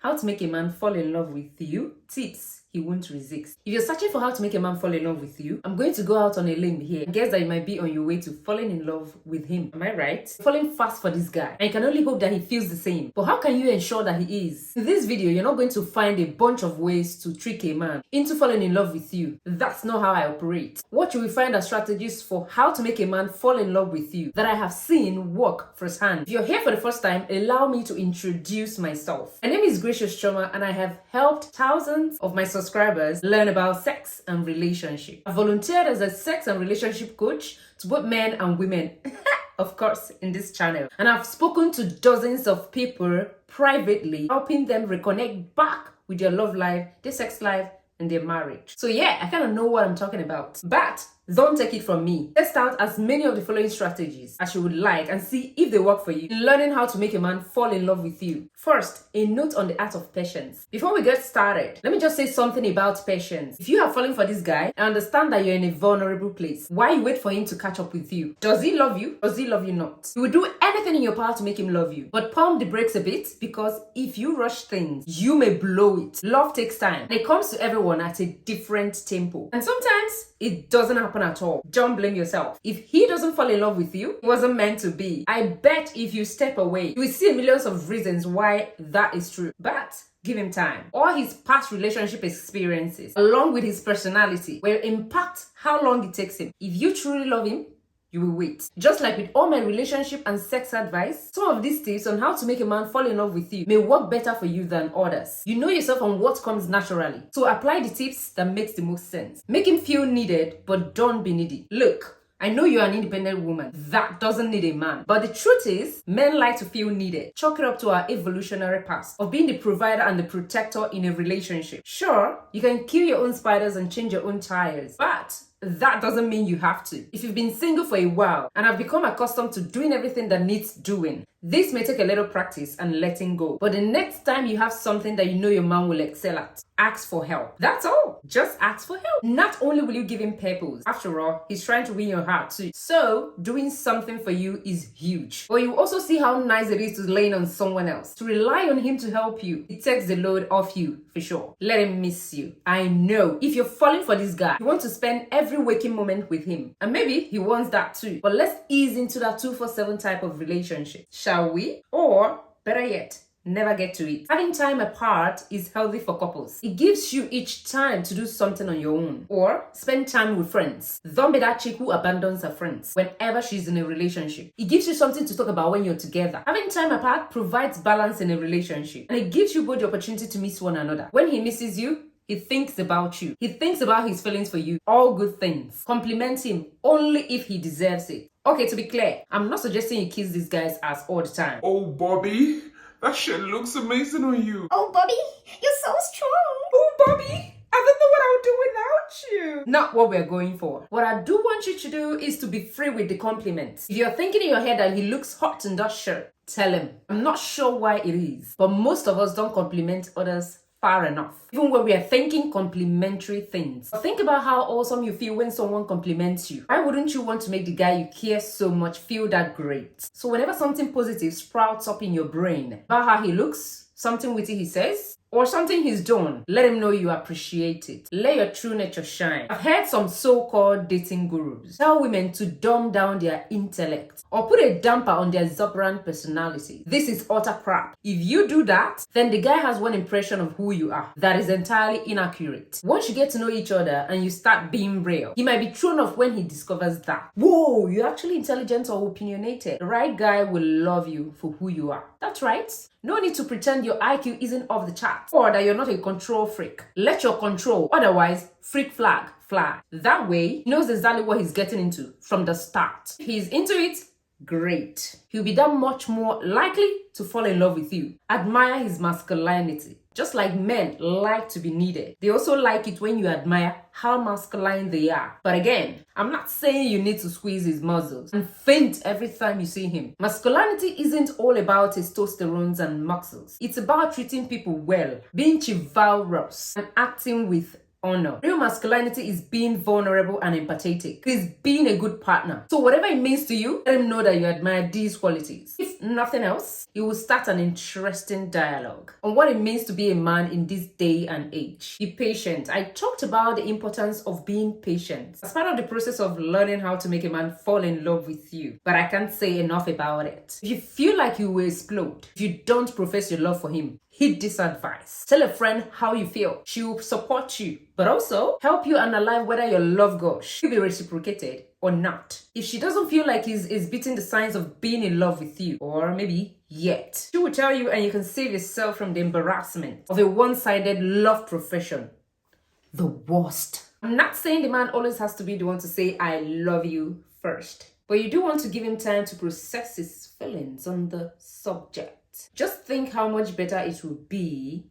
How to make a man fall in love with you. Tips he won't resist. If you're searching for how to make a man fall in love with you, I'm going to go out on a limb here and guess that you might be on your way to falling in love with him. Am I right? Falling fast for this guy, and you can only hope that he feels the same. But how can you ensure that he is? In this video, you're not going to find a bunch of ways to trick a man into falling in love with you. That's not how I operate. What you will find are strategies for how to make a man fall in love with you that I have seen work firsthand. If you're here for the first time, allow me to introduce myself. My name is Gracious Choma, and I have helped thousands of my subscribers learn about sex and relationship. I volunteered as a sex and relationship coach to both men and women, of course, in this channel. And I've spoken to dozens of people privately, helping them reconnect back with their love life, their sex life, and their marriage. So yeah, I kind of know what I'm talking about. But don't take it from me. Test out as many of the following strategies as you would like and see if they work for you in learning how to make a man fall in love with you. First, a note on the art of patience. Before we get started, let me just say something about patience. If you have fallen for this guy, I understand that you're in a vulnerable place. Why you wait for him to catch up with you? Does he love you? Does he love you not? You will do anything in your power to make him love you. But pump the brakes a bit, because if you rush things, you may blow it. Love takes time. And it comes to everyone at a different tempo. And sometimes it doesn't happen at all. Don't blame yourself. If he doesn't fall in love with you, it wasn't meant to be. I bet if you step away, you will see millions of reasons why that is true. But give him time. All his past relationship experiences, along with his personality, will impact how long it takes him. If you truly love him, you will wait. Just like with all my relationship and sex advice, some of these tips on how to make a man fall in love with you may work better for you than others. You know yourself on what comes naturally. So apply the tips that makes the most sense. Make him feel needed, but don't be needy. Look, I know you're an independent woman that doesn't need a man. But the truth is, men like to feel needed. Chalk it up to our evolutionary past of being the provider and the protector in a relationship. Sure, you can kill your own spiders and change your own tires, but that doesn't mean you have to. If you've been single for a while and have become accustomed to doing everything that needs doing, this may take a little practice and letting go. But the next time you have something that you know your man will excel at, ask for help. That's all. Just ask for help. Not only will you give him purpose, after all, he's trying to win your heart too. So doing something for you is huge. But you also see how nice it is to lean on someone else. To rely on him to help you, it takes the load off you for sure. Let him miss you. I know if you're falling for this guy, you want to spend every waking moment with him. And maybe he wants that too. But let's ease into that 2-4-7 type of relationship. Shall we? Or better yet, never get to it. Having time apart is healthy for couples. It gives you each time to do something on your own. Or spend time with friends. Don't be that chick who abandons her friends whenever she's in a relationship. It gives you something to talk about when you're together. Having time apart provides balance in a relationship. And it gives you both the opportunity to miss one another. When he misses you, he thinks about you. He thinks about his feelings for you. All good things. Compliment him only if he deserves it. Okay, to be clear, I'm not suggesting you kiss this guy's ass all the time. Oh, Bobby, that shit looks amazing on you. Oh, Bobby, you're so strong. Oh, Bobby, I don't know what I would do without you. Not what we're going for. What I do want you to do is to be free with the compliments. If you're thinking in your head that he looks hot in that shirt, tell him. I'm not sure why it is, but most of us don't compliment others far enough, even when we are thinking complimentary things. Think about how awesome you feel when someone compliments you. Why wouldn't you want to make the guy you care so much feel that great? So whenever something positive sprouts up in your brain about how he looks, something witty he says, or something he's done, let him know you appreciate it. Let your true nature shine. I've heard some so-called dating gurus tell women to dumb down their intellect or put a damper on their exuberant personality. This is utter crap. If you do that, then the guy has one impression of who you are that is entirely inaccurate. Once you get to know each other and you start being real, he might be thrown off when he discovers that, whoa, you're actually intelligent or opinionated. The right guy will love you for who you are. That's right. No need to pretend your IQ isn't off the chart or that you're not a control freak. Let your control, otherwise freak flag fly. That way, he knows exactly what he's getting into from the start. If he's into it, great. He'll be that much more likely to fall in love with you. Admire his masculinity. Just like men like to be needed, they also like it when you admire how masculine they are. But again, I'm not saying you need to squeeze his muscles and faint every time you see him. Masculinity isn't all about testosterone and muscles. It's about treating people well, being chivalrous, and acting with honor. Real masculinity is being vulnerable and empathetic. It is being a good partner. So whatever it means to you, let him know that you admire these qualities. If nothing else, it will start an interesting dialogue on what it means to be a man in this day and age. Be patient. I talked about the importance of being patient as part of the process of learning how to make a man fall in love with you. But I can't say enough about it. If you feel like you will explode, if you don't profess your love for him, heed this advice. Tell a friend how you feel. She will support you, but also help you analyze whether your love gush will be reciprocated or not. If she doesn't feel like he's beating the signs of being in love with you, or maybe yet, she will tell you and you can save yourself from the embarrassment of a one-sided love profession. The worst. I'm not saying the man always has to be the one to say I love you first, but you do want to give him time to process his feelings on the subject. Just think how much better it would be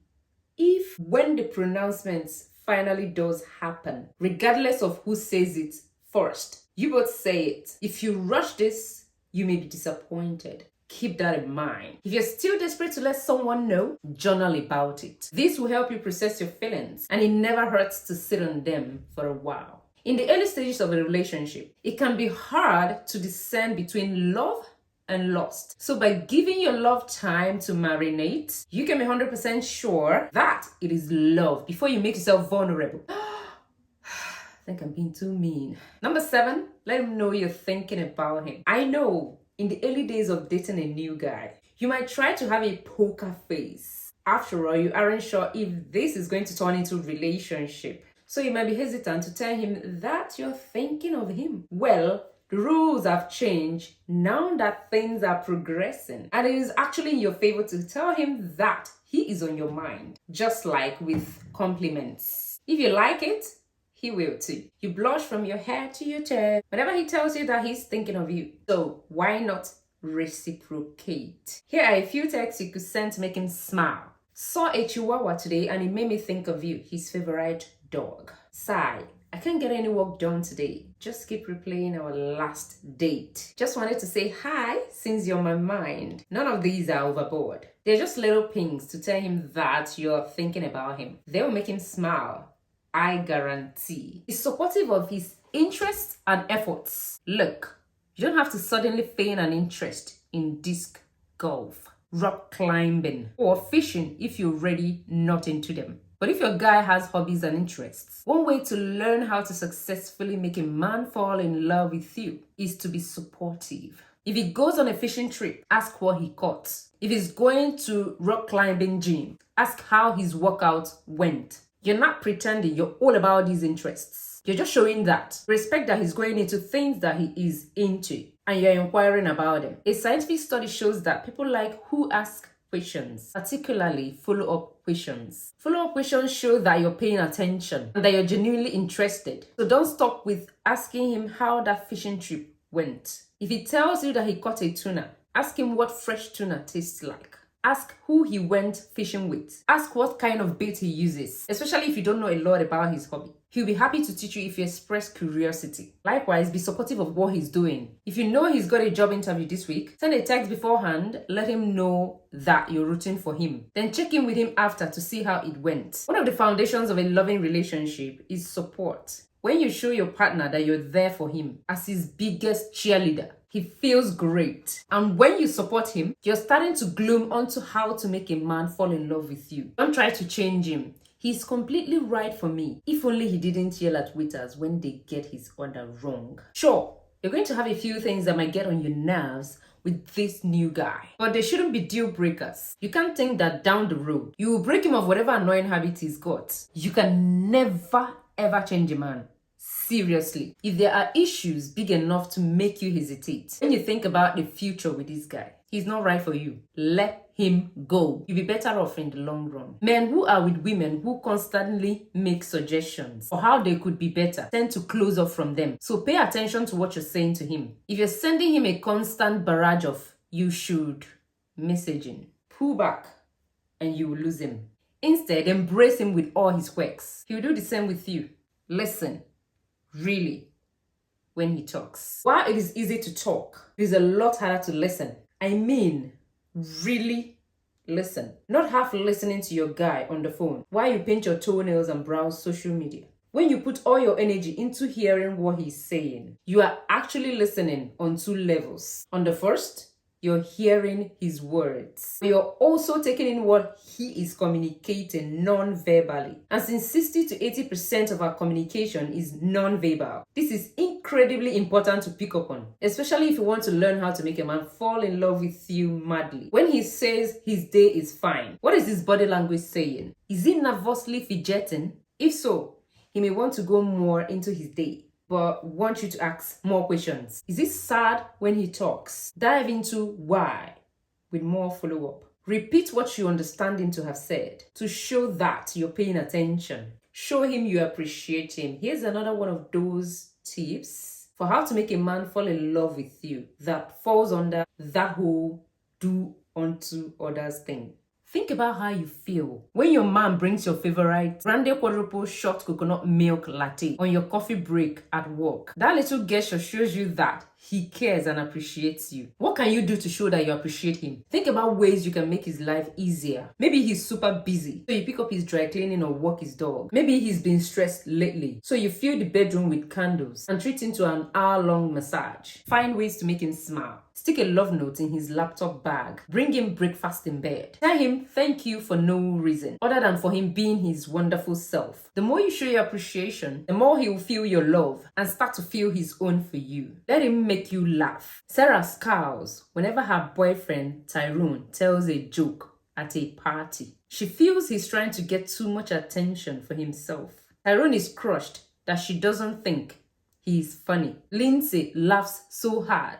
if, when the pronouncements finally does happen, regardless of who says it first, you both say it. If you rush this, you may be disappointed. Keep that in mind. If you're still desperate to let someone know, journal about it. This will help you process your feelings, and it never hurts to sit on them for a while. In the early stages of a relationship, it can be hard to discern between love and lust. So by giving your love time to marinate, you can be 100% sure that it is love before you make yourself vulnerable. I think I'm being too mean. Number 7, let him know you're thinking about him. I know in the early days of dating a new guy, you might try to have a poker face. After all, you aren't sure if this is going to turn into a relationship. So you might be hesitant to tell him that you're thinking of him. Well, the rules have changed now that things are progressing, and it is actually in your favor to tell him that he is on your mind, just like with compliments. If you like it, he will too. You blush from your head to your toe whenever he tells you that he's thinking of you. So why not reciprocate? Here are a few texts you could send to make him smile. Saw a chihuahua today and it made me think of you, his favorite dog. Sigh. I can't get any work done today. Just keep replaying our last date. Just wanted to say hi since you're on my mind. None of these are overboard. They're just little pings to tell him that you're thinking about him. They will make him smile. I guarantee. He's supportive of his interests and efforts. Look, you don't have to suddenly feign an interest in disc golf, rock climbing, or fishing if you're already not into them. But if your guy has hobbies and interests, one way to learn how to successfully make a man fall in love with you is to be supportive. If he goes on a fishing trip, ask what he caught. If he's going to rock climbing gym, ask how his workout went. You're not pretending you're all about these interests. You're just showing that respect that he's going into things that he is into, and you're inquiring about them. A scientific study shows that people like who ask questions, particularly follow-up questions. Follow-up questions show that you're paying attention and that you're genuinely interested. So don't stop with asking him how that fishing trip went. If he tells you that he caught a tuna, ask him what fresh tuna tastes like. Ask who he went fishing with. Ask what kind of bait he uses, especially if you don't know a lot about his hobby. He'll be happy to teach you if you express curiosity. Likewise, be supportive of what he's doing. If you know he's got a job interview this week, send a text beforehand, let him know that you're rooting for him. Then check in with him after to see how it went. One of the foundations of a loving relationship is support. When you show your partner that you're there for him as his biggest cheerleader, he feels great. And when you support him, you're starting to gloom onto how to make a man fall in love with you. Don't try to change him. He's completely right for me. If only he didn't yell at waiters when they get his order wrong. Sure, you're going to have a few things that might get on your nerves with this new guy, but they shouldn't be deal breakers. You can't think that down the road, you will break him of whatever annoying habit he's got. You can never ever change a man. Seriously, if there are issues big enough to make you hesitate, when you think about the future with this guy, he's not right for you. Let him go. You'll be better off in the long run. Men who are with women who constantly make suggestions for how they could be better tend to close off from them. So pay attention to what you're saying to him. If you're sending him a constant barrage of "you should" messaging, pull back and you will lose him. Instead, embrace him with all his quirks. He'll do the same with you. Listen. Really, when he talks. While it is easy to talk, it is a lot harder to listen. I mean, really listen. Not half listening to your guy on the phone while you paint your toenails and browse social media. When you put all your energy into hearing what he's saying, you are actually listening on 2 levels. On the first, you're hearing his words. You're also taking in what he is communicating non-verbally. And since 60 to 80% of our communication is non-verbal, this is incredibly important to pick up on, especially if you want to learn how to make a man fall in love with you madly. When he says his day is fine, what is his body language saying? Is he nervously fidgeting? If so, he may want to go more into his day, but want you to ask more questions. Is he sad when he talks? Dive into why with more follow-up. Repeat what you understand him to have said to show that you're paying attention. Show him you appreciate him. Here's another one of those tips for how to make a man fall in love with you that falls under that whole do unto others thing. Think about how you feel when your man brings your favorite grande quadruple shot coconut milk latte on your coffee break at work. That little gesture shows you that he cares and appreciates you. What can you do to show that you appreciate him? Think about ways you can make his life easier. Maybe he's super busy, so you pick up his dry cleaning or walk his dog. Maybe he's been stressed lately, so you fill the bedroom with candles and treat him to an hour-long massage. Find ways to make him smile. Stick a love note in his laptop bag. Bring him breakfast in bed. Tell him thank you for no reason other than for him being his wonderful self. The more you show your appreciation, the more he will feel your love and start to feel his own for you. Let him make you laugh. Sarah scowls whenever her boyfriend Tyrone tells a joke at a party. She feels he's trying to get too much attention for himself. Tyrone is crushed that she doesn't think he is funny. Lindsay laughs so hard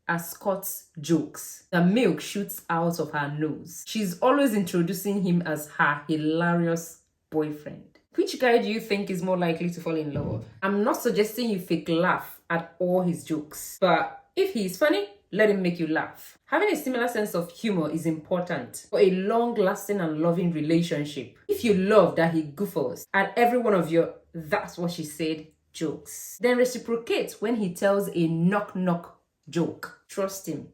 at Scott's jokes that milk shoots out of her nose. She's always introducing him as her hilarious boyfriend. Which guy do you think is more likely to fall in love? I'm not suggesting you fake laugh at all his jokes, but if he's funny, let him make you laugh. Having a similar sense of humor is important for a long-lasting and loving relationship. If you love that he goofers at every one of your "that's what she said" jokes, then reciprocate when he tells a knock-knock joke. Trust him.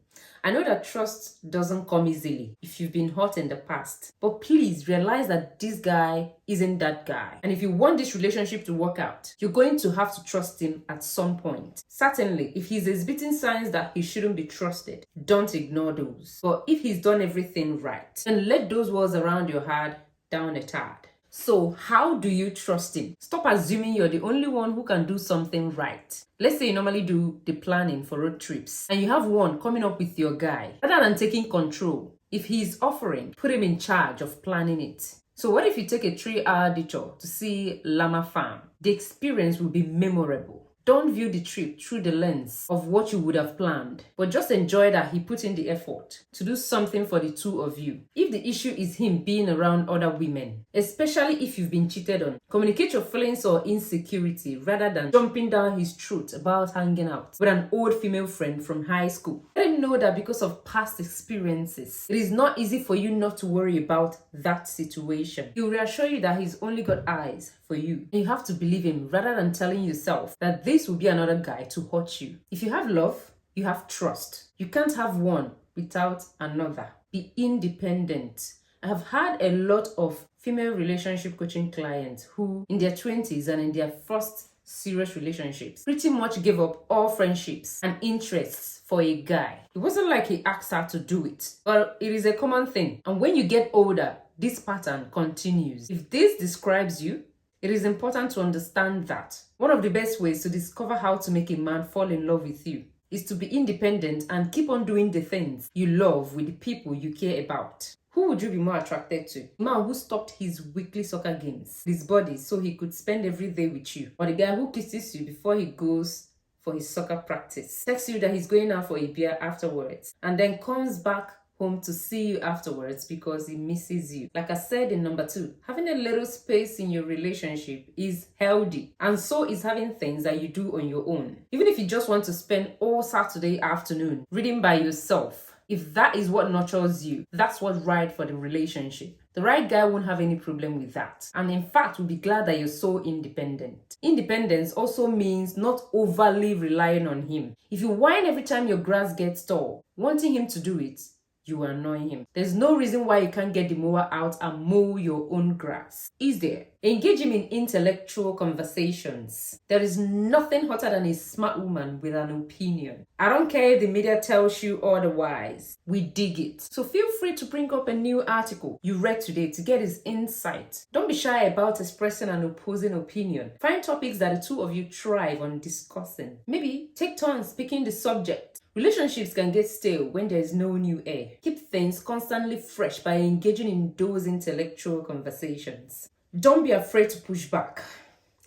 I know that trust doesn't come easily if you've been hurt in the past, but please realize that this guy isn't that guy. And if you want this relationship to work out, you're going to have to trust him at some point. Certainly, if he's exhibiting signs that he shouldn't be trusted, don't ignore those. But if he's done everything right, then let those walls around your heart down a tad. So how do you trust him? Stop assuming you're the only one who can do something right. Let's say you normally do the planning for road trips and you have one coming up with your guy. Rather than taking control, if he's offering, put him in charge of planning it. So what if you take a 3-hour detour to see Llama Farm? The experience will be memorable. Don't view the trip through the lens of what you would have planned, but just enjoy that he put in the effort to do something for the two of you. If the issue is him being around other women, especially if you've been cheated on, communicate your feelings or insecurity rather than jumping down his throat about hanging out with an old female friend from high school. Let him know that because of past experiences, it is not easy for you not to worry about that situation. He'll reassure you that he's only got eyes for you. And you have to believe him rather than telling yourself that this will be another guy to hurt you. If you have love, you have trust. You can't have one without another. Be independent. I have had a lot of female relationship coaching clients who, in their 20s and in their first serious relationships, pretty much gave up all friendships and interests for a guy. It wasn't like he asked her to do it, but it is a common thing. And when you get older, this pattern continues. If this describes you, it is important to understand that one of the best ways to discover how to make a man fall in love with you is to be independent and keep on doing the things you love with the people you care about. Who would you be more attracted to? The man who stopped his weekly soccer games, his body, so he could spend every day with you? Or the guy who kisses you before he goes for his soccer practice, texts you that he's going out for a beer afterwards, and then comes back home to see you afterwards because he misses you? Like I said in number 2, having a little space in your relationship is healthy, and so is having things that you do on your own. Even if you just want to spend all Saturday afternoon reading by yourself, if that is what nurtures you, that's what's right for the relationship. The right guy won't have any problem with that, and in fact will be glad that you're so independent. Independence also means not overly relying on him. If you whine every time your grass gets tall, wanting him to do it, you annoy him. There's no reason why you can't get the mower out and mow your own grass, is there? Engage him in intellectual conversations. There is nothing hotter than a smart woman with an opinion. I don't care if the media tells you otherwise. We dig it. So feel free to bring up a new article you read today to get his insight. Don't be shy about expressing an opposing opinion. Find topics that the two of you thrive on discussing. Maybe take turns picking the subject. Relationships can get stale when there is no new air. Keep things constantly fresh by engaging in those intellectual conversations. Don't be afraid to push back.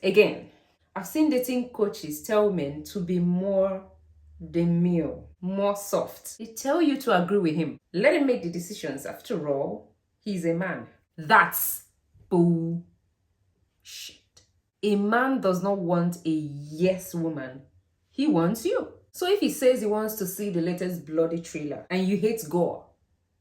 Again, I've seen dating coaches tell men to be more demure, more soft. They tell you to agree with him. Let him make the decisions. After all, he's a man. That's bullshit. A man does not want a yes woman. He wants you. So if he says he wants to see the latest bloody trailer and you hate gore,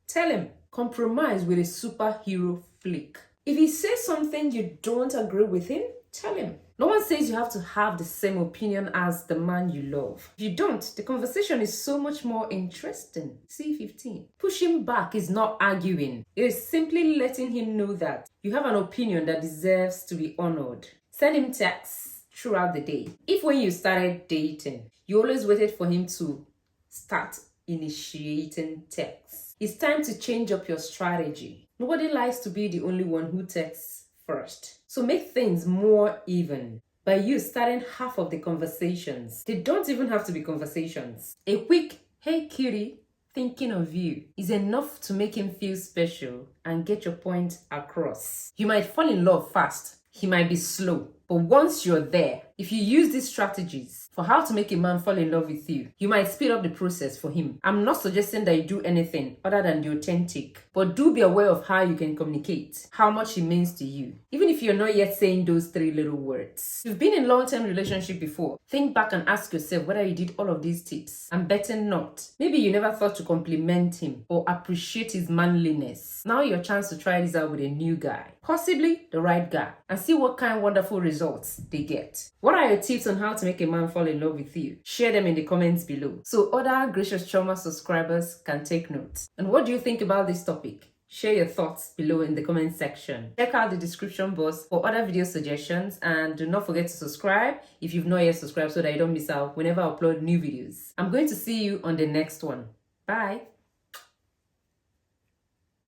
tell him. Compromise with a superhero flick. If he says something you don't agree with him, tell him. No one says you have to have the same opinion as the man you love. If you don't, the conversation is so much more interesting. C15. Pushing back is not arguing. It is simply letting him know that you have an opinion that deserves to be honored. Send him texts throughout the day. If when you started dating, you always waited for him to start initiating texts, it's time to change up your strategy. Nobody likes to be the only one who texts first. So make things more even by you starting half of the conversations. They don't even have to be conversations. A quick, "Hey cutie, thinking of you," is enough to make him feel special and get your point across. You might fall in love fast. He might be slow. But once you're there, if you use these strategies for how to make a man fall in love with you, you might speed up the process for him. I'm not suggesting that you do anything other than the authentic, but do be aware of how you can communicate, how much it means to you, even if you're not yet saying those 3 little words. If you've been in a long-term relationship before, think back and ask yourself whether you did all of these tips. I'm betting not. Maybe you never thought to compliment him or appreciate his manliness. Now your chance to try this out with a new guy, possibly the right guy, and see what kind of wonderful results they get. What are your tips on how to make a man fall in love with you? Share them in the comments below so other Gracious Trauma subscribers can take note. And what do you think about this topic? Share your thoughts below in the comment section. Check out the description box for other video suggestions, and do not forget to subscribe if you've not yet subscribed so that you don't miss out whenever I upload new videos. I'm going to see you on the next one. Bye.